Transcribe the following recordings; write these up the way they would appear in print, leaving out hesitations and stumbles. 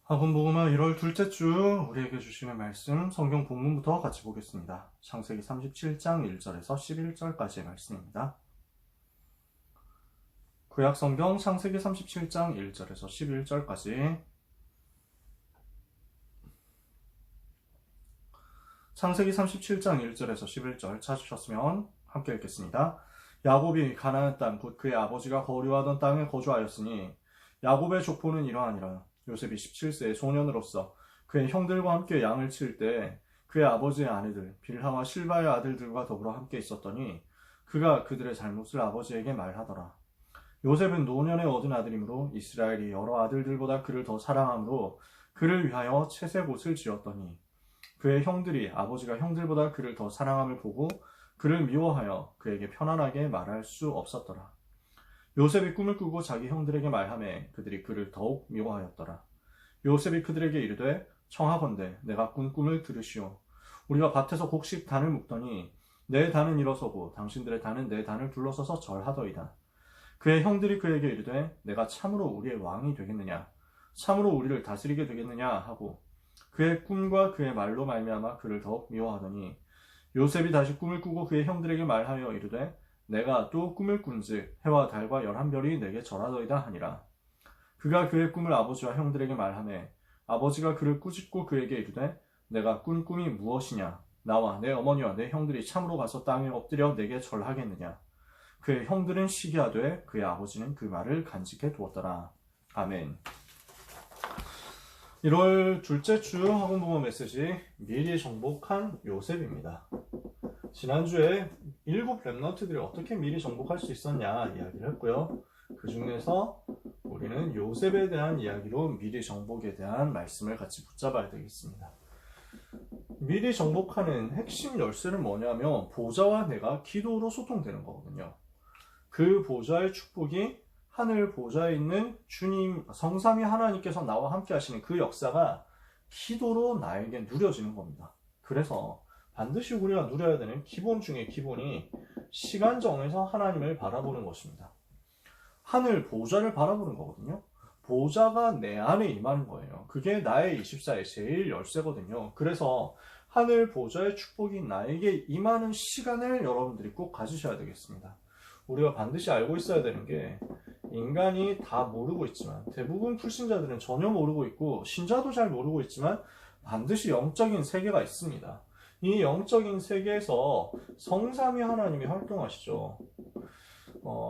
학원복음화 1월 둘째 주 우리에게 주시는 말씀 성경 본문부터 같이 보겠습니다. 창세기 37장 1절에서 11절까지의 말씀입니다. 구약 성경 창세기 37장 1절에서 11절까지. 창세기 37장 1절에서 11절 찾으셨으면 함께 읽겠습니다. 야곱이 가나안 땅 곧 그의 아버지가 거류하던 땅에 거주하였으니 야곱의 족보는 이러하니라. 요셉이 17세의 소년으로서 그의 형들과 함께 양을 칠 때 그의 아버지의 아내들 빌하와 실바의 아들들과 더불어 함께 있었더니 그가 그들의 잘못을 아버지에게 말하더라. 요셉은 노년에 얻은 아들이므로 이스라엘이 여러 아들들보다 그를 더 사랑하므로 그를 위하여 채색 옷을 지었더니 그의 형들이 아버지가 형들보다 그를 더 사랑함을 보고 그를 미워하여 그에게 편안하게 말할 수 없었더라. 요셉이 꿈을 꾸고 자기 형들에게 말하매 그들이 그를 더욱 미워하였더라. 요셉이 그들에게 이르되 청하건대 내가 꾼 꿈을 들으시오. 우리가 밭에서 곡식 단을 묶더니 내 단은 일어서고 당신들의 단은 내 단을 둘러서서 절하더이다. 그의 형들이 그에게 이르되 내가 참으로 우리의 왕이 되겠느냐, 참으로 우리를 다스리게 되겠느냐 하고 그의 꿈과 그의 말로 말미암아 그를 더욱 미워하더니 요셉이 다시 꿈을 꾸고 그의 형들에게 말하여 이르되 내가 또 꿈을 꾼즉 해와 달과 11별이 내게 절하더이다 하니라. 그가 그의 꿈을 아버지와 형들에게 말하매 아버지가 그를 꾸짖고 그에게 이르되 내가 꾼 꿈이 무엇이냐, 나와 내 어머니와 내 형들이 참으로 가서 땅에 엎드려 내게 절하겠느냐. 그의 형들은 시기하되 그의 아버지는 그 말을 간직해 두었더라. 아멘. 1월 둘째 주 학원부모 메시지 미리 정복한 요셉입니다. 지난주에 7 렘넌트들이 어떻게 미리 정복할 수 있었냐 이야기를 했고요. 그 중에서 우리는 요셉에 대한 이야기로 미리 정복에 대한 말씀을 같이 붙잡아야 되겠습니다. 미리 정복하는 핵심 열쇠는 뭐냐면 보좌와 내가 기도로 소통되는 거거든요. 그 보좌의 축복이 하늘 보좌에 있는 주님 성삼위 하나님께서 나와 함께 하시는 그 역사가 기도로 나에게 누려지는 겁니다. 그래서 반드시 우리가 누려야 되는 기본 중에 기본이 시간 정해서 하나님을 바라보는 것입니다. 하늘 보좌를 바라보는 거거든요. 보좌가 내 안에 임하는 거예요. 그게 나의 24의 제일 열쇠거든요. 그래서 하늘 보좌의 축복이 나에게 임하는 시간을 여러분들이 꼭 가지셔야 되겠습니다. 우리가 반드시 알고 있어야 되는 게 인간이 다 모르고 있지만 대부분 불신자들은 전혀 모르고 있고 신자도 잘 모르고 있지만 반드시 영적인 세계가 있습니다. 이 영적인 세계에서 성삼위 하나님이 활동하시죠.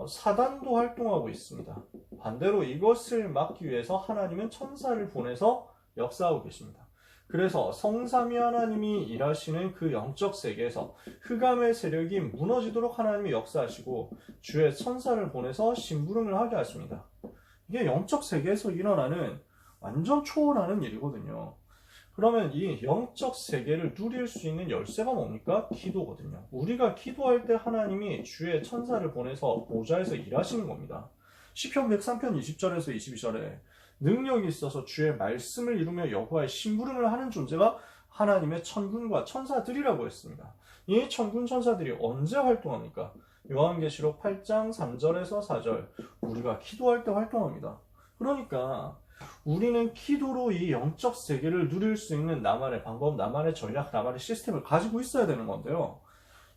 사단도 활동하고 있습니다. 반대로 이것을 막기 위해서 하나님은 천사를 보내서 역사하고 계십니다. 그래서 성삼위 하나님이 일하시는 그 영적 세계에서 흑암의 세력이 무너지도록 하나님이 역사하시고 주의 천사를 보내서 심부름을 하게 하십니다. 이게 영적 세계에서 일어나는 완전 초월하는 일이거든요. 그러면 이 영적 세계를 누릴 수 있는 열쇠가 뭡니까? 기도거든요. 우리가 기도할 때 하나님이 주의 천사를 보내서 보좌에서 일하시는 겁니다. 시편 103편 20절에서 22절에 능력이 있어서 주의 말씀을 이루며 여호와의 심부름을 하는 존재가 하나님의 천군과 천사들이라고 했습니다. 이 천군 천사들이 언제 활동합니까? 요한계시록 8장 3절에서 4절 우리가 기도할 때 활동합니다. 그러니까 우리는 기도로 이 영적 세계를 누릴 수 있는 나만의 방법, 나만의 전략, 나만의 시스템을 가지고 있어야 되는 건데요.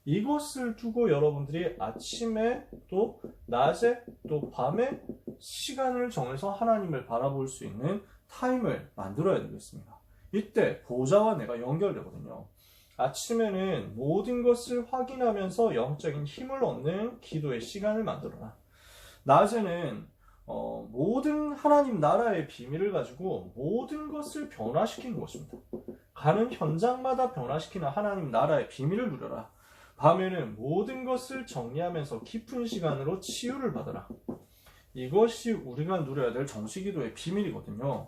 이것을 두고 여러분들이 아침에 또 낮에 또 밤에 시간을 정해서 하나님을 바라볼 수 있는 타임을 만들어야 되겠습니다. 이때 보좌와 내가 연결되거든요. 아침에는 모든 것을 확인하면서 영적인 힘을 얻는 기도의 시간을 만들어라. 낮에는 모든 하나님 나라의 비밀을 가지고 모든 것을 변화시키는 것입니다. 가는 현장마다 변화시키는 하나님 나라의 비밀을 누려라. 밤에는 모든 것을 정리하면서 깊은 시간으로 치유를 받아라. 이것이 우리가 누려야 될 정시기도의 비밀이거든요.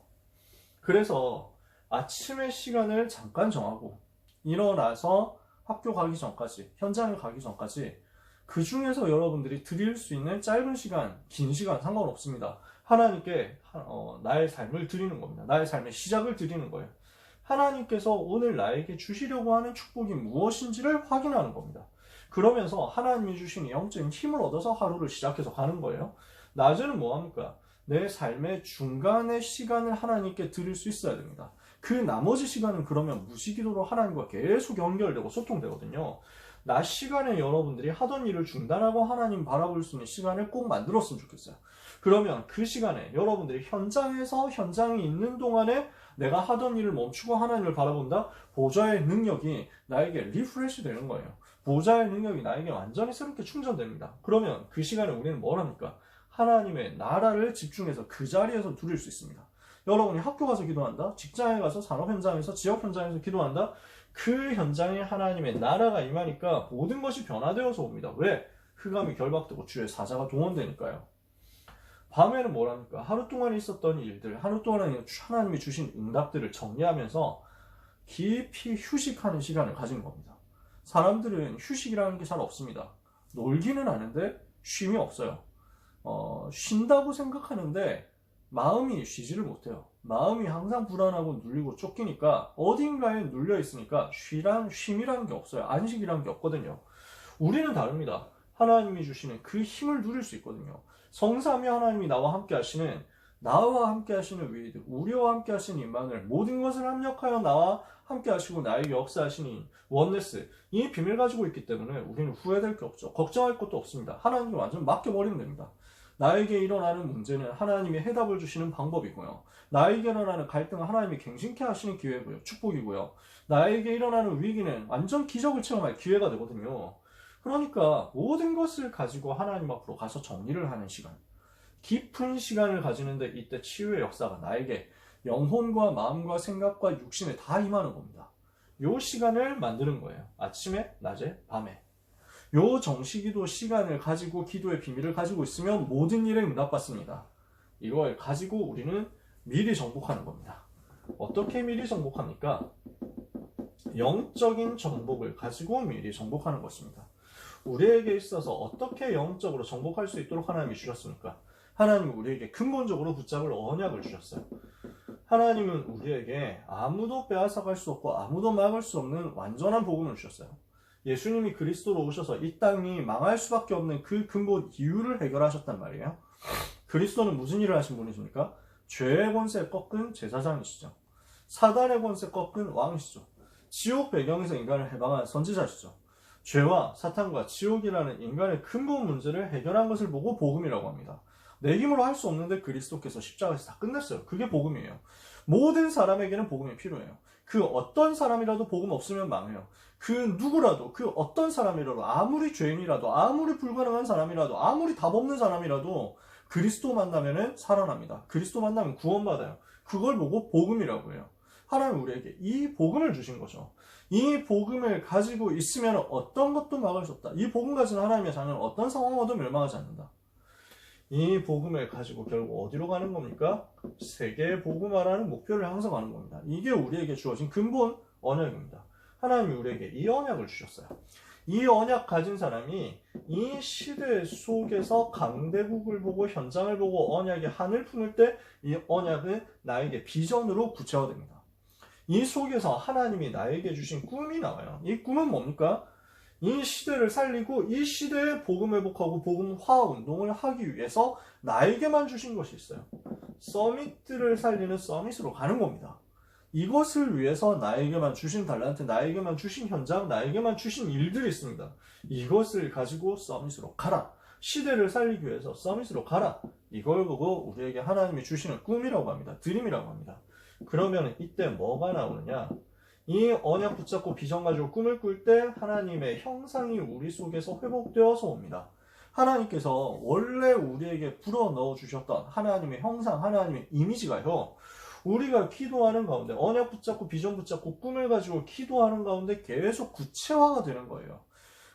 그래서 아침의 시간을 잠깐 정하고 일어나서 학교 가기 전까지, 현장에 가기 전까지 그 중에서 여러분들이 드릴 수 있는 짧은 시간, 긴 시간 상관없습니다. 하나님께 나의 삶을 드리는 겁니다. 나의 삶의 시작을 드리는 거예요. 하나님께서 오늘 나에게 주시려고 하는 축복이 무엇인지를 확인하는 겁니다. 그러면서 하나님이 주신 영적인 힘을 얻어서 하루를 시작해서 가는 거예요. 낮에는 뭐합니까? 내 삶의 중간의 시간을 하나님께 드릴 수 있어야 됩니다. 그 나머지 시간은 그러면 무시기도로 하나님과 계속 연결되고 소통되거든요. 낮 시간에 여러분들이 하던 일을 중단하고 하나님 바라볼 수 있는 시간을 꼭 만들었으면 좋겠어요. 그러면 그 시간에 여러분들이 현장에서 현장에 있는 동안에 내가 하던 일을 멈추고 하나님을 바라본다? 보좌의 능력이 나에게 리프레시 되는 거예요. 보좌의 능력이 나에게 완전히 새롭게 충전됩니다. 그러면 그 시간에 우리는 뭘 합니까? 하나님의 나라를 집중해서 그 자리에서 누릴 수 있습니다. 여러분이 학교 가서 기도한다? 직장에 가서 산업 현장에서 지역 현장에서 기도한다? 그 현장에 하나님의 나라가 임하니까 모든 것이 변화되어서 옵니다. 왜? 흑암이 결박되고 주의 사자가 동원되니까요. 밤에는 뭘 합니까? 하루 동안 있었던 일들, 하루 동안 하나님이 주신 응답들을 정리하면서 깊이 휴식하는 시간을 가진 겁니다. 사람들은 휴식이라는 게 잘 없습니다. 놀기는 하는데 쉼이 없어요. 쉰다고 생각하는데 마음이 쉬지를 못해요. 마음이 항상 불안하고 눌리고 쫓기니까 어딘가에 눌려 있으니까 쉼이라는 게 없어요. 안식이라는 게 없거든요. 우리는 다릅니다. 하나님이 주시는 그 힘을 누릴 수 있거든요. 성삼위 하나님이 나와 함께 하시는 위드, 우리와 함께 하시는 임마누엘, 모든 것을 합력하여 나와 함께 하시고 나에게 역사하시는 원네스, 이 비밀 가지고 있기 때문에 우리는 후회될 게 없죠. 걱정할 것도 없습니다. 하나님께 완전 맡겨버리면 됩니다. 나에게 일어나는 문제는 하나님이 해답을 주시는 방법이고요. 나에게 일어나는 갈등은 하나님이 갱신케 하시는 기회고요. 축복이고요. 나에게 일어나는 위기는 완전 기적을 체험할 기회가 되거든요. 그러니까 모든 것을 가지고 하나님 앞으로 가서 정리를 하는 시간, 깊은 시간을 가지는데 이때 치유의 역사가 나에게 영혼과 마음과 생각과 육신에 다 임하는 겁니다. 요 시간을 만드는 거예요. 아침에, 낮에, 밤에. 요 정시기도 시간을 가지고 기도의 비밀을 가지고 있으면 모든 일에 응답받습니다. 이걸 가지고 우리는 미리 정복하는 겁니다. 어떻게 미리 정복합니까? 영적인 정복을 가지고 미리 정복하는 것입니다. 우리에게 있어서 어떻게 영적으로 정복할 수 있도록 하나님이 주셨습니까? 하나님은 우리에게 근본적으로 붙잡을 언약을 주셨어요. 하나님은 우리에게 아무도 빼앗아갈 수 없고 아무도 막을 수 없는 완전한 복음을 주셨어요. 예수님이 그리스도로 오셔서 이 땅이 망할 수밖에 없는 그 근본 이유를 해결하셨단 말이에요. 그리스도는 무슨 일을 하신 분이십니까? 죄의 권세 꺾은 제사장이시죠. 사단의 권세 꺾은 왕이시죠. 지옥 배경에서 인간을 해방한 선지자시죠. 죄와 사탄과 지옥이라는 인간의 근본 문제를 해결한 것을 보고 복음이라고 합니다. 내 힘으로 할 수 없는데 그리스도께서 십자가에서 다 끝냈어요. 그게 복음이에요. 모든 사람에게는 복음이 필요해요. 그 어떤 사람이라도 복음 없으면 망해요. 그 누구라도, 그 어떤 사람이라도, 아무리 죄인이라도, 아무리 불가능한 사람이라도, 아무리 답 없는 사람이라도 그리스도 만나면은 살아납니다. 그리스도 만나면 구원받아요. 그걸 보고 복음이라고 해요. 하나님 우리에게 이 복음을 주신 거죠. 이 복음을 가지고 있으면 어떤 것도 막을 수 없다. 이 복음 가진 하나님의 자녀는 어떤 상황에도 멸망하지 않는다. 이 복음을 가지고 결국 어디로 가는 겁니까? 세계 복음화라는 목표를 향상하는 겁니다. 이게 우리에게 주어진 근본 언약입니다. 하나님이 우리에게 이 언약을 주셨어요. 이 언약 가진 사람이 이 시대 속에서 강대국을 보고 현장을 보고 언약의 한을 품을 때 이 언약은 나에게 비전으로 구체화됩니다. 이 속에서 하나님이 나에게 주신 꿈이 나와요. 이 꿈은 뭡니까? 이 시대를 살리고 이 시대에 복음 회복하고 복음화 운동을 하기 위해서 나에게만 주신 것이 있어요. 서밋들을 살리는 서밋으로 가는 겁니다. 이것을 위해서 나에게만 주신 달란트, 나에게만 주신 현장, 나에게만 주신 일들이 있습니다. 이것을 가지고 서밋으로 가라. 시대를 살리기 위해서 서밋으로 가라. 이걸 보고 우리에게 하나님이 주시는 꿈이라고 합니다. 드림이라고 합니다. 그러면 이때 뭐가 나오느냐? 이 언약 붙잡고 비전 가지고 꿈을 꿀 때 하나님의 형상이 우리 속에서 회복되어서 옵니다. 하나님께서 원래 우리에게 불어넣어 주셨던 하나님의 형상, 하나님의 이미지가요. 우리가 기도하는 가운데 언약 붙잡고 비전 붙잡고 꿈을 가지고 기도하는 가운데 계속 구체화가 되는 거예요.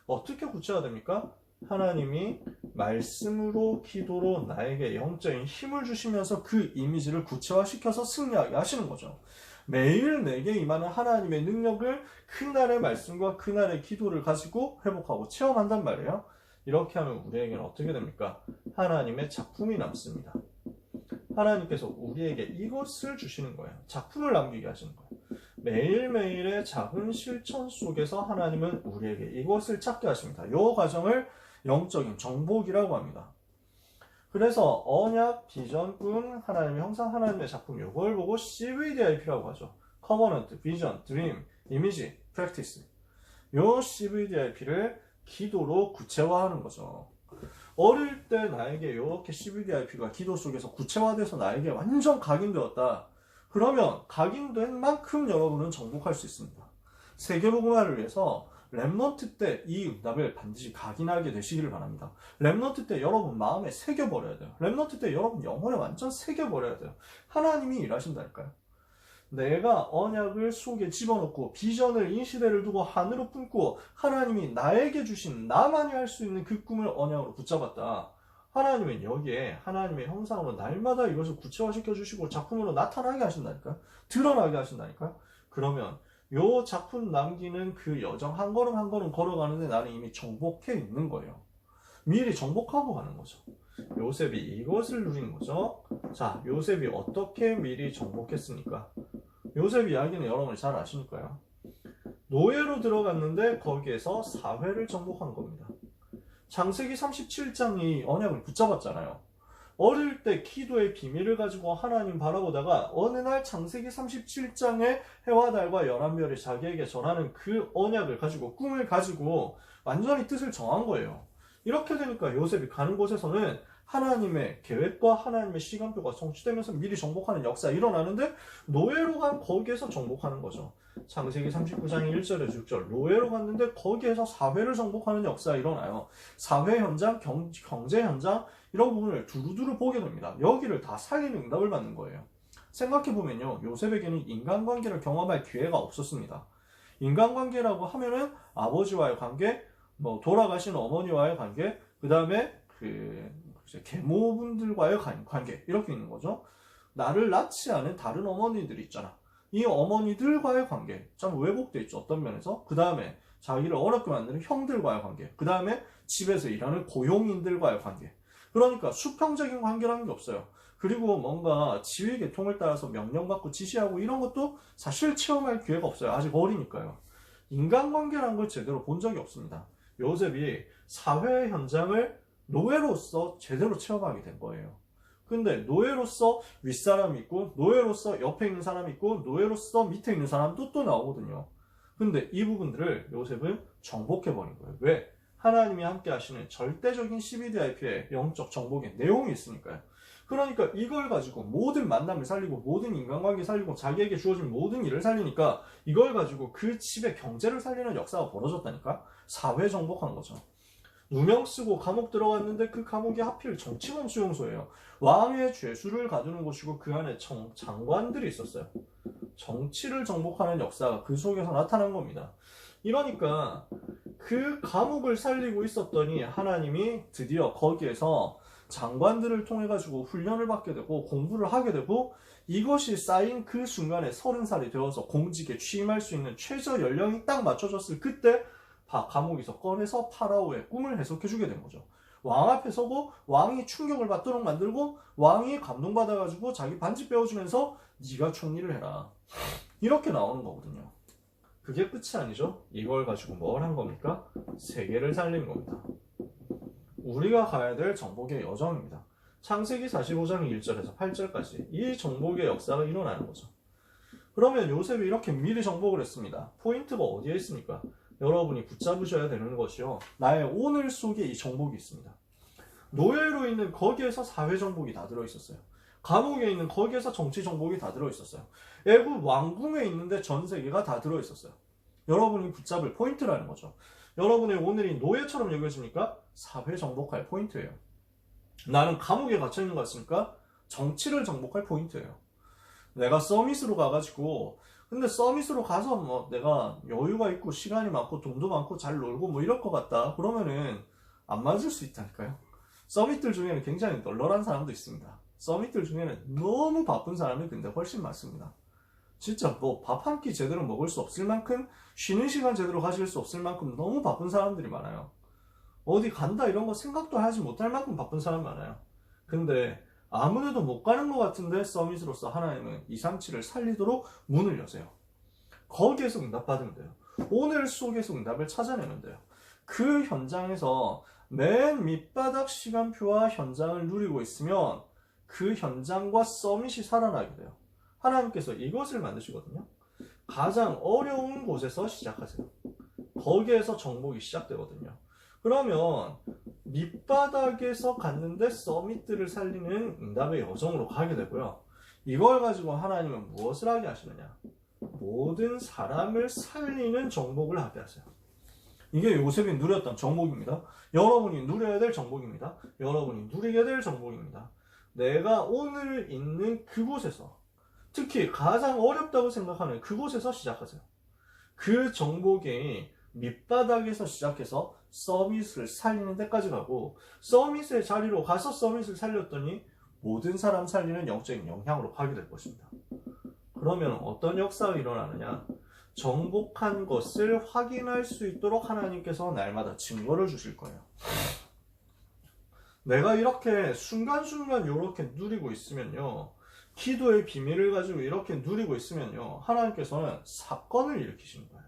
어떻게 구체화됩니까? 하나님이 말씀으로 기도로 나에게 영적인 힘을 주시면서 그 이미지를 구체화시켜서 승리하게 하시는 거죠. 매일 내게 임하는 하나님의 능력을 그날의 말씀과 그날의 기도를 가지고 회복하고 체험한단 말이에요. 이렇게 하면 우리에게는 어떻게 됩니까? 하나님의 작품이 남습니다. 하나님께서 우리에게 이것을 주시는 거예요. 작품을 남기게 하시는 거예요. 매일매일의 작은 실천 속에서 하나님은 우리에게 이것을 찾게 하십니다. 이 과정을 영적인 정복이라고 합니다. 그래서 언약, 비전, 꿈, 하나님의 형상, 하나님의 작품 요걸 보고 CVDIP라고 하죠. 커버넌트, 비전, 드림, 이미지, 프랙티스. 요 CVDIP를 기도로 구체화하는 거죠. 어릴 때 나에게 이렇게 CVDIP가 기도 속에서 구체화돼서 나에게 완전 각인되었다. 그러면 각인된 만큼 여러분은 정복할 수 있습니다. 세계복음화를 위해서 랩넌트 때 이 응답을 반드시 각인하게 되시기를 바랍니다. 랩넌트 때 여러분 마음에 새겨버려야 돼요. 랩넌트 때 여러분 영혼에 완전 새겨버려야 돼요. 하나님이 일하신다니까요. 내가 언약을 속에 집어넣고 비전을 이 시대를 두고 하늘로 품고 하나님이 나에게 주신 나만이 할 수 있는 그 꿈을 언약으로 붙잡았다. 하나님은 여기에 하나님의 형상으로 날마다 이것을 구체화시켜 주시고 작품으로 나타나게 하신다니까요. 드러나게 하신다니까요. 그러면 요 작품 남기는 그 여정 한 걸음 한 걸음 걸어가는데 나는 이미 정복해 있는 거예요. 미리 정복하고 가는 거죠. 요셉이 이것을 누린 거죠. 자, 요셉이 어떻게 미리 정복했습니까? 요셉 이야기는 여러분이 잘 아시니까요. 노예로 들어갔는데 거기에서 사회를 정복한 겁니다. 창세기 37장이 언약을 붙잡았잖아요. 어릴 때 기도의 비밀을 가지고 하나님 바라보다가 어느 날 창세기 37장에 해와 달과 11별이 자기에게 전하는 그 언약을 가지고 꿈을 가지고 완전히 뜻을 정한 거예요. 이렇게 되니까 요셉이 가는 곳에서는 하나님의 계획과 하나님의 시간표가 성취되면서 미리 정복하는 역사가 일어나는데 노예로 간 거기에서 정복하는 거죠. 창세기 39장 1절에서 6절 노예로 갔는데 거기에서 사회를 정복하는 역사가 일어나요. 사회 현장, 경제 현장 이런 부분을 두루두루 보게 됩니다. 여기를 다 살리는 응답을 받는 거예요. 생각해보면요. 요셉에게는 인간관계를 경험할 기회가 없었습니다. 인간관계라고 하면은 아버지와의 관계, 돌아가신 어머니와의 관계, 그 다음에 계모분들과의 관계 이렇게 있는 거죠. 나를 낳지 않은 다른 어머니들이 있잖아. 이 어머니들과의 관계 참 왜곡돼 있죠. 어떤 면에서. 그 다음에 자기를 어렵게 만드는 형들과의 관계. 그 다음에 집에서 일하는 고용인들과의 관계. 그러니까 수평적인 관계라는 게 없어요. 그리고 뭔가 지휘 계통을 따라서 명령받고 지시하고 이런 것도 사실 체험할 기회가 없어요. 아직 어리니까요. 인간관계라는 걸 제대로 본 적이 없습니다. 요셉이 사회 현장을 노예로서 제대로 체험하게 된 거예요. 근데 노예로서 윗사람이 있고 노예로서 옆에 있는 사람이 있고 노예로서 밑에 있는 사람도 또 나오거든요. 근데 이 부분들을 요셉은 정복해버린 거예요. 왜? 하나님이 함께 하시는 절대적인 CVDIP의 영적 정복의 내용이 있으니까요. 그러니까 이걸 가지고 모든 만남을 살리고 모든 인간관계 살리고 자기에게 주어진 모든 일을 살리니까 이걸 가지고 그 집의 경제를 살리는 역사가 벌어졌다니까. 사회 정복한 거죠. 누명 쓰고 감옥 들어갔는데 그 감옥이 하필 정치범 수용소예요. 왕의 죄수를 가두는 곳이고 그 안에 장관들이 있었어요. 정치를 정복하는 역사가 그 속에서 나타난 겁니다. 이러니까 그 감옥을 살리고 있었더니 하나님이 드디어 거기에서 장관들을 통해 가지고 훈련을 받게 되고 공부를 하게 되고 이것이 쌓인 그 순간에 30살이 되어서 공직에 취임할 수 있는 최저 연령이 딱 맞춰졌을 그때 감옥에서 꺼내서 파라오의 꿈을 해석해주게 된 거죠. 왕 앞에 서고 왕이 충격을 받도록 만들고 왕이 감동받아가지고 자기 반지 빼어주면서 네가 총리를 해라. 이렇게 나오는 거거든요. 그게 끝이 아니죠. 이걸 가지고 뭘 한 겁니까? 세계를 살린 겁니다. 우리가 가야 될 정복의 여정입니다. 창세기 45장 1절에서 8절까지 이 정복의 역사가 일어나는 거죠. 그러면 요셉이 이렇게 미리 정복을 했습니다. 포인트가 어디에 있습니까? 여러분이 붙잡으셔야 되는 것이요. 나의 오늘 속에 이 정복이 있습니다. 노예로 있는 거기에서 사회 정복이 다 들어있었어요. 감옥에 있는 거기에서 정치 정복이 다 들어있었어요. 애굽 왕궁에 있는데 전 세계가 다 들어있었어요. 여러분이 붙잡을 포인트라는 거죠. 여러분의 오늘이 노예처럼 여겨집니까? 사회 정복할 포인트예요. 나는 감옥에 갇혀있는 것 같습니까? 정치를 정복할 포인트예요. 내가 서밋으로 가가지고 근데 서밋으로 가서 내가 여유가 있고 시간이 많고 돈도 많고 잘 놀고 이럴 것 같다. 그러면은 안 맞을 수 있다니까요. 서밋들 중에는 굉장히 널널한 사람도 있습니다. 서밋들 중에는 너무 바쁜 사람이 근데 훨씬 많습니다. 진짜 밥 한 끼 제대로 먹을 수 없을 만큼 쉬는 시간 제대로 가질 수 없을 만큼 너무 바쁜 사람들이 많아요. 어디 간다 이런 거 생각도 하지 못할 만큼 바쁜 사람 많아요. 근데 아무래도 못 가는 것 같은데 서밋으로서 하나님은 237을 살리도록 문을 여세요. 거기에서 응답받으면 돼요. 오늘 속에서 응답을 찾아내면 돼요. 그 현장에서 맨 밑바닥 시간표와 현장을 누리고 있으면 그 현장과 서밋이 살아나게 돼요. 하나님께서 이것을 만드시거든요. 가장 어려운 곳에서 시작하세요. 거기에서 정복이 시작되거든요. 그러면 밑바닥에서 갔는데 서밋들을 살리는 응답의 여정으로 가게 되고요. 이걸 가지고 하나님은 무엇을 하게 하시느냐? 모든 사람을 살리는 정복을 하게 하세요. 이게 요셉이 누렸던 정복입니다. 여러분이 누려야 될 정복입니다. 여러분이 누리게 될 정복입니다. 내가 오늘 있는 그곳에서, 특히 가장 어렵다고 생각하는 그곳에서 시작하세요. 그 정복이 밑바닥에서 시작해서 서밋을 살리는 데까지 가고, 서밋의 자리로 가서 서밋을 살렸더니 모든 사람 살리는 영적인 영향으로 가게 될 것입니다. 그러면 어떤 역사가 일어나느냐? 정복한 것을 확인할 수 있도록 하나님께서 날마다 증거를 주실 거예요. 내가 이렇게 순간순간 이렇게 누리고 있으면요, 기도의 비밀을 가지고 이렇게 누리고 있으면요, 하나님께서는 사건을 일으키시는 거예요.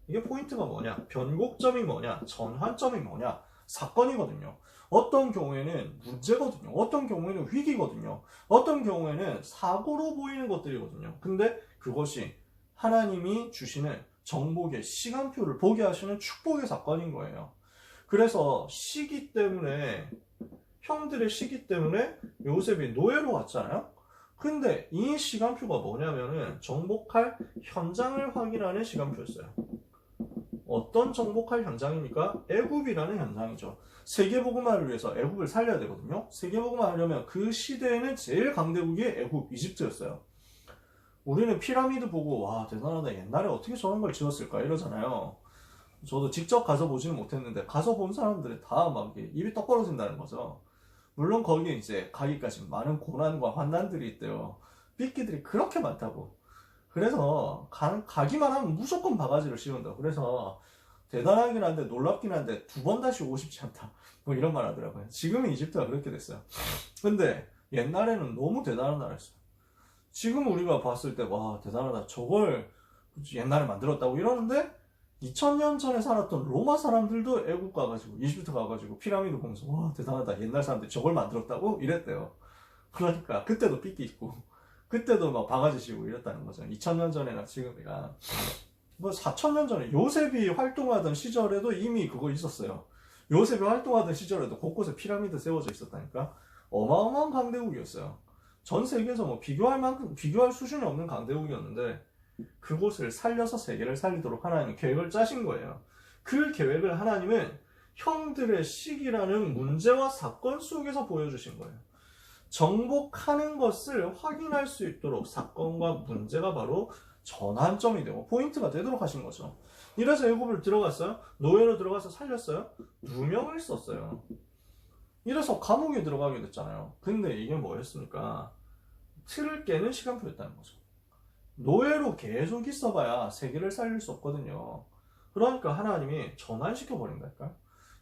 이게 포인트가 뭐냐? 변곡점이 뭐냐? 전환점이 뭐냐? 사건이거든요. 어떤 경우에는 문제거든요. 어떤 경우에는 위기거든요. 어떤 경우에는 사고로 보이는 것들이거든요. 근데 그것이 하나님이 주시는 정복의 시간표를 보게 하시는 축복의 사건인 거예요. 그래서 시기 때문에, 형들의 시기 때문에 요셉이 노예로 왔잖아요. 근데 이 시간표가 뭐냐면은 정복할 현장을 확인하는 시간표였어요. 어떤 정복할 현장입니까? 애굽이라는 현장이죠. 세계복음화를 위해서 애굽을 살려야 되거든요. 세계복음화 하려면 그 시대에는 제일 강대국이 애굽, 이집트였어요. 우리는 피라미드 보고 와 대단하다, 옛날에 어떻게 저런 걸 지었을까 이러잖아요. 저도 직접 가서 보지는 못했는데 가서 본 사람들이 다 막 입이 떡 벌어진다는 거죠. 물론 거기에 이제 가기까지 많은 고난과 환난들이 있대요. 삐끼들이 그렇게 많다고. 그래서 가기만 하면 무조건 바가지를 씌운다. 그래서 대단하긴 한데 놀랍긴 한데 두 번 다시 오고 싶지 않다. 뭐 이런 말 하더라고요. 지금은 이집트가 그렇게 됐어요. 근데 옛날에는 너무 대단한 나라였어요. 지금 우리가 봤을 때 와 대단하다, 저걸 옛날에 만들었다고 이러는데 2000년 전에 살았던 로마 사람들도 애국 가가지고 이집트 가가지고 피라미드 보면서 와 대단하다, 옛날 사람들이 저걸 만들었다고 이랬대요. 그러니까 그때도 삐끼 있고 그때도 막 바가지 씌우고 이랬다는 거죠. 2000년 전에나 지금이랑 뭐 4000년 전에 요셉이 활동하던 시절에도 이미 그거 있었어요. 요셉이 활동하던 시절에도 곳곳에 피라미드 세워져 있었다니까. 어마어마한 강대국이었어요. 전 세계에서 뭐 비교할 수준이 없는 강대국이었는데 그곳을 살려서 세계를 살리도록 하나님은 계획을 짜신 거예요. 그 계획을 하나님은 형들의 시기라는 문제와 사건 속에서 보여주신 거예요. 정복하는 것을 확인할 수 있도록 사건과 문제가 바로 전환점이 되고 포인트가 되도록 하신 거죠. 이래서 애굽을 들어갔어요. 노예로 들어가서 살렸어요. 누명을 썼어요. 이래서 감옥에 들어가게 됐잖아요. 근데 이게 뭐였습니까? 틀을 깨는 시간표였다는 거죠. 노예로 계속 있어봐야 세계를 살릴 수 없거든요. 그러니까 하나님이 전환시켜 버린다니까요.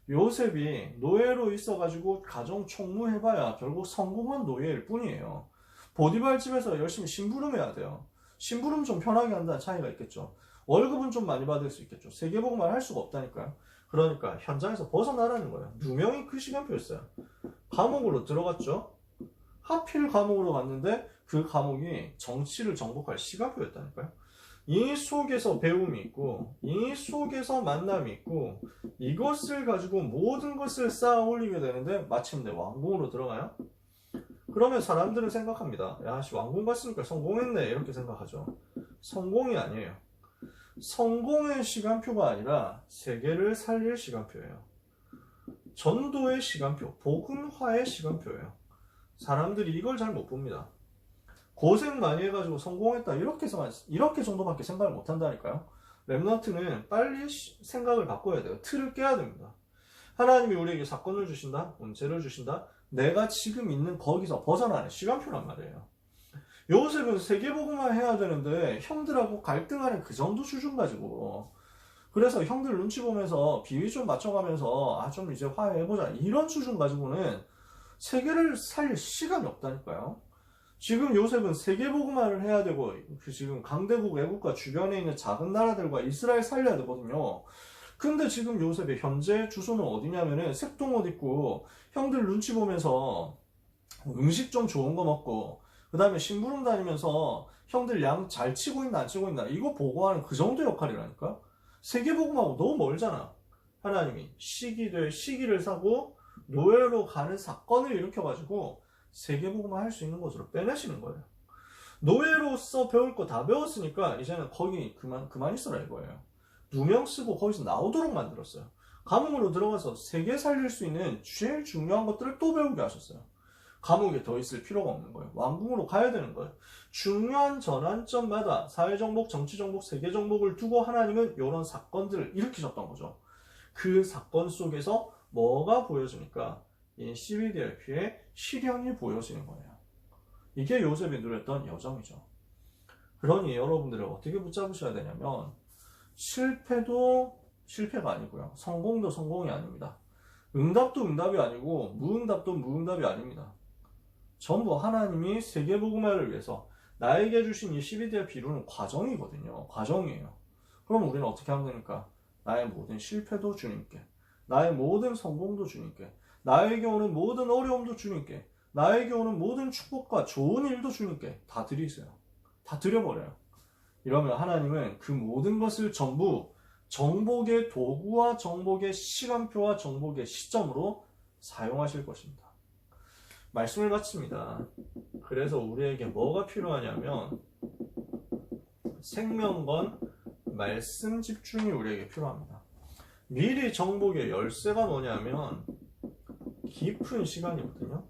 요셉이 노예로 있어가지고 가정 총무해봐야 결국 성공한 노예일 뿐이에요. 보디발 집에서 열심히 심부름해야 돼요. 심부름 좀 편하게 한다는 차이가 있겠죠. 월급은 좀 많이 받을 수 있겠죠. 세계복음을 할 수가 없다니까요. 그러니까 현장에서 벗어나라는 거예요. 누명이 그 시간표였어요. 감옥으로 들어갔죠. 하필 감옥으로 갔는데 그 감옥이 정치를 정복할 시간표였다니까요. 이 속에서 배움이 있고 이 속에서 만남이 있고 이것을 가지고 모든 것을 쌓아 올리게 되는데 마침내 왕궁으로 들어가요? 그러면 사람들은 생각합니다. 야, 왕궁 갔으니까 성공했네 이렇게 생각하죠. 성공이 아니에요. 성공의 시간표가 아니라 세계를 살릴 시간표예요. 전도의 시간표, 복음화의 시간표예요. 사람들이 이걸 잘 못 봅니다. 고생 많이 해가지고 성공했다 이렇게 정도밖에 생각을 못 한다니까요. 렘넌트는 빨리 생각을 바꿔야 돼요. 틀을 깨야 됩니다. 하나님이 우리에게 사건을 주신다, 문제를 주신다, 내가 지금 있는 거기서 벗어나는 시간표란 말이에요. 요셉은 세계복음화 해야 되는데 형들하고 갈등하는 그 정도 수준 가지고, 그래서 형들 눈치 보면서 비위 좀 맞춰가면서 좀 이제 화해해보자 이런 수준 가지고는 세계를 살릴 시간이 없다니까요. 지금 요셉은 세계복음화를 해야 되고 지금 강대국 애국과 주변에 있는 작은 나라들과 이스라엘 살려야 되거든요. 근데 지금 요셉의 현재 주소는 어디냐면은 색동옷 입고 형들 눈치 보면서 음식 좀 좋은 거 먹고 그 다음에 심부름 다니면서 형들 양 잘 치고 있나 안 치고 있나 이거 보고하는 그 정도 역할이라니까. 세계복음하고 너무 멀잖아. 하나님이 시기를 사고 노예로 가는 사건을 일으켜가지고 세계복음을 할 수 있는 곳으로 빼내시는 거예요. 노예로서 배울 거 다 배웠으니까 이제는 거기 그만 있어라 이거예요. 누명 쓰고 거기서 나오도록 만들었어요. 감옥으로 들어가서 세계 살릴 수 있는 제일 중요한 것들을 또 배우게 하셨어요. 감옥에 더 있을 필요가 없는 거예요. 왕궁으로 가야 되는 거예요. 중요한 전환점마다 사회정복, 정치정복, 세계정복을 두고 하나님은 이런 사건들을 일으키셨던 거죠. 그 사건 속에서 뭐가 보여주니까 이 CBDRP의 실현이 보여지는 거예요. 이게 요셉이 누렸던 여정이죠. 그러니 여러분들을 어떻게 붙잡으셔야 되냐면 실패도 실패가 아니고요. 성공도 성공이 아닙니다. 응답도 응답이 아니고 무응답도 무응답이 아닙니다. 전부 하나님이 세계복음화를 위해서 나에게 주신 이 CBDRP 이루는 과정이거든요. 과정이에요. 그럼 우리는 어떻게 하면 됩니까? 나의 모든 실패도 주님께, 나의 모든 성공도 주님께, 나에게 오는 모든 어려움도 주님께, 나에게 오는 모든 축복과 좋은 일도 주님께 다 드리세요. 다 드려버려요. 이러면 하나님은 그 모든 것을 전부 정복의 도구와 정복의 시간표와 정복의 시점으로 사용하실 것입니다. 말씀을 마칩니다. 그래서 우리에게 뭐가 필요하냐면 생명건 말씀 집중이 우리에게 필요합니다. 미리 정복의 열쇠가 뭐냐면 깊은 시간이거든요.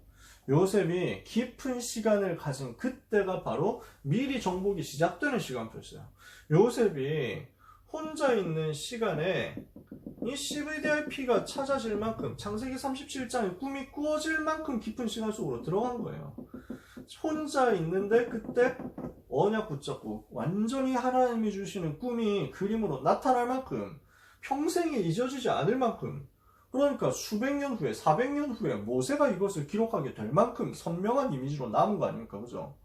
요셉이 깊은 시간을 가진 그때가 바로 미리 정복이 시작되는 시간표였어요. 요셉이 혼자 있는 시간에 이 CBDRP가 찾아질 만큼 창세기 37장의 꿈이 꾸어질 만큼 깊은 시간 속으로 들어간 거예요. 혼자 있는데 그때 언약 붙잡고 완전히 하나님이 주시는 꿈이 그림으로 나타날 만큼 평생에 잊어지지 않을 만큼 그러니까 수백 년 후에 400년 후에 모세가 이것을 기록하게 될 만큼 선명한 이미지로 남은 거 아닙니까? 그죠?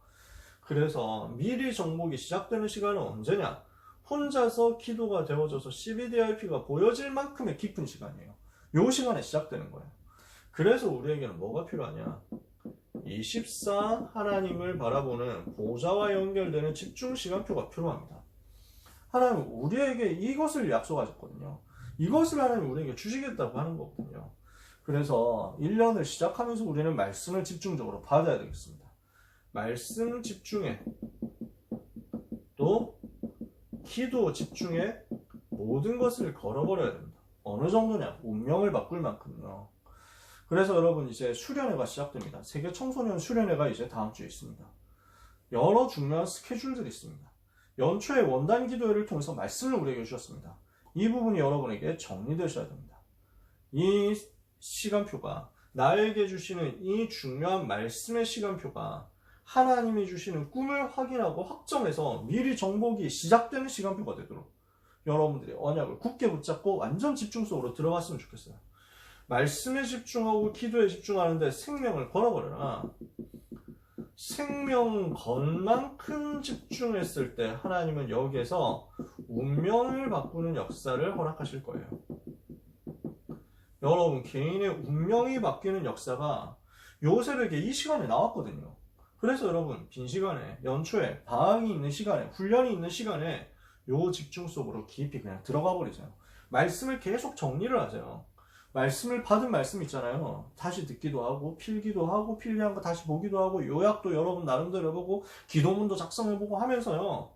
그래서 미리 정복이 시작되는 시간은 언제냐? 혼자서 기도가 되어져서 CBDRP가 보여질 만큼의 깊은 시간이에요. 요 시간에 시작되는 거예요. 그래서 우리에게는 뭐가 필요하냐? 24 하나님을 바라보는 보좌와 연결되는 집중 시간표가 필요합니다. 하나님 우리에게 이것을 약속하셨거든요. 이것을 하나님 우리에게 주시겠다고 하는 거거든요. 그래서 1년을 시작하면서 우리는 말씀을 집중적으로 받아야 되겠습니다. 말씀 집중에 또 기도 집중에 모든 것을 걸어버려야 됩니다. 어느 정도냐? 운명을 바꿀 만큼요. 그래서 여러분 이제 수련회가 시작됩니다. 세계 청소년 수련회가 이제 다음 주에 있습니다. 여러 중요한 스케줄들이 있습니다. 연초에 원단 기도회를 통해서 말씀을 우리에게 주셨습니다. 이 부분이 여러분에게 정리되셔야 됩니다. 이 시간표가 나에게 주시는 이 중요한 말씀의 시간표가 하나님이 주시는 꿈을 확인하고 확정해서 미리 정복이 시작되는 시간표가 되도록 여러분들이 언약을 굳게 붙잡고 완전 집중 속으로 들어갔으면 좋겠어요. 말씀에 집중하고 기도에 집중하는데 생명을 걸어버려라. 생명 건만큼 집중했을 때 하나님은 여기에서 운명을 바꾸는 역사를 허락하실 거예요. 여러분 개인의 운명이 바뀌는 역사가 요셉에게 이 시간에 나왔거든요. 그래서 여러분 빈 시간에 연초에 방학이 있는 시간에 훈련이 있는 시간에 요 집중 속으로 깊이 그냥 들어가 버리세요. 말씀을 계속 정리를 하세요. 말씀을 받은 말씀 있잖아요. 다시 듣기도 하고 필기도 하고 필기한 거 다시 보기도 하고 요약도 여러분 나름대로 해보고 기도문도 작성해보고 하면서요.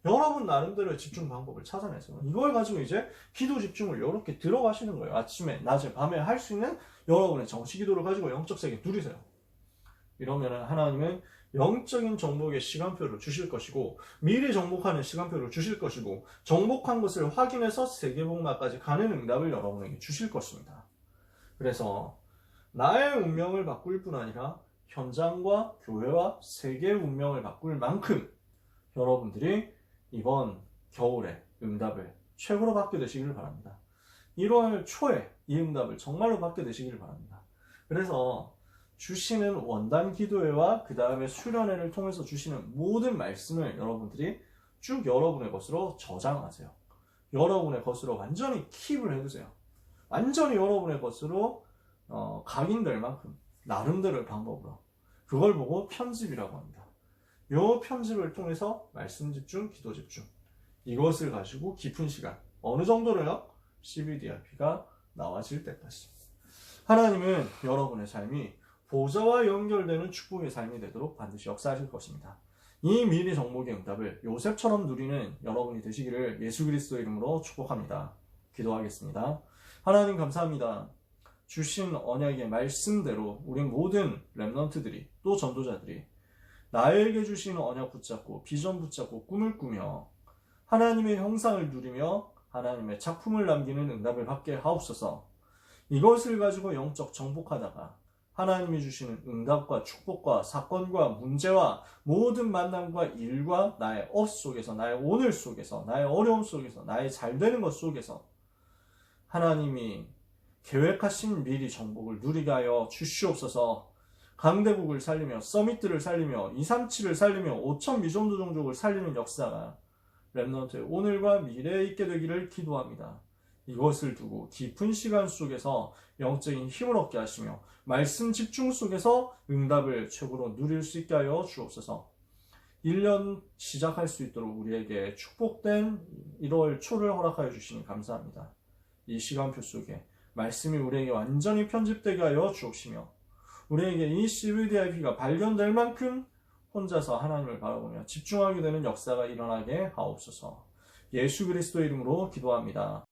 여러분 나름대로의 집중 방법을 찾아내세요. 이걸 가지고 이제 기도 집중을 이렇게 들어가시는 거예요. 아침에, 낮에, 밤에 할 수 있는 여러분의 정시 기도를 가지고 영적 세계 누리세요. 이러면 하나님은 영적인 정복의 시간표를 주실 것이고 미리 정복하는 시간표를 주실 것이고 정복한 것을 확인해서 세계복음화까지 가는 응답을 여러분에게 주실 것입니다. 그래서 나의 운명을 바꿀 뿐 아니라 현장과 교회와 세계의 운명을 바꿀 만큼 여러분들이 이번 겨울에 응답을 최고로 받게 되시기를 바랍니다. 1월 초에 이 응답을 정말로 받게 되시기를 바랍니다. 그래서 주시는 원단 기도회와 그 다음에 수련회를 통해서 주시는 모든 말씀을 여러분들이 쭉 여러분의 것으로 저장하세요. 여러분의 것으로 완전히 킵을 해두세요. 완전히 여러분의 것으로 각인될 만큼 나름대로의 방법으로 그걸 보고 편집이라고 합니다. 이 편집을 통해서 말씀 집중, 기도 집중 이것을 가지고 깊은 시간 어느 정도로요? CBDRP가 나와질 때까지 하나님은 여러분의 삶이 보좌와 연결되는 축복의 삶이 되도록 반드시 역사하실 것입니다. 이 미리 정복의 응답을 요셉처럼 누리는 여러분이 되시기를 예수 그리스도 이름으로 축복합니다. 기도하겠습니다. 하나님 감사합니다. 주신 언약의 말씀대로 우리 모든 렘넌트들이 또 전도자들이 나에게 주신 언약 붙잡고 비전 붙잡고 꿈을 꾸며 하나님의 형상을 누리며 하나님의 작품을 남기는 응답을 받게 하옵소서. 이것을 가지고 영적 정복하다가 하나님이 주시는 응답과 축복과 사건과 문제와 모든 만남과 일과 나의 속에서 나의 오늘 속에서 나의 어려움 속에서 나의 잘되는 것 속에서 하나님이 계획하신 미리 정복을 누리게 하여 주시옵소서. 강대국을 살리며 서밋들을 살리며 237을 살리며 5천 미전도 종족을 살리는 역사가 렘넌트의 오늘과 미래에 있게 되기를 기도합니다. 이것을 두고 깊은 시간 속에서 영적인 힘을 얻게 하시며 말씀 집중 속에서 응답을 최고로 누릴 수 있게 하여 주옵소서. 1년 시작할 수 있도록 우리에게 축복된 1월 초를 허락하여 주시니 감사합니다. 이 시간표 속에 말씀이 우리에게 완전히 편집되게 하여 주옵시며 우리에게 이 CBDIP가 발견될 만큼 혼자서 하나님을 바라보며 집중하게 되는 역사가 일어나게 하옵소서. 예수 그리스도 이름으로 기도합니다.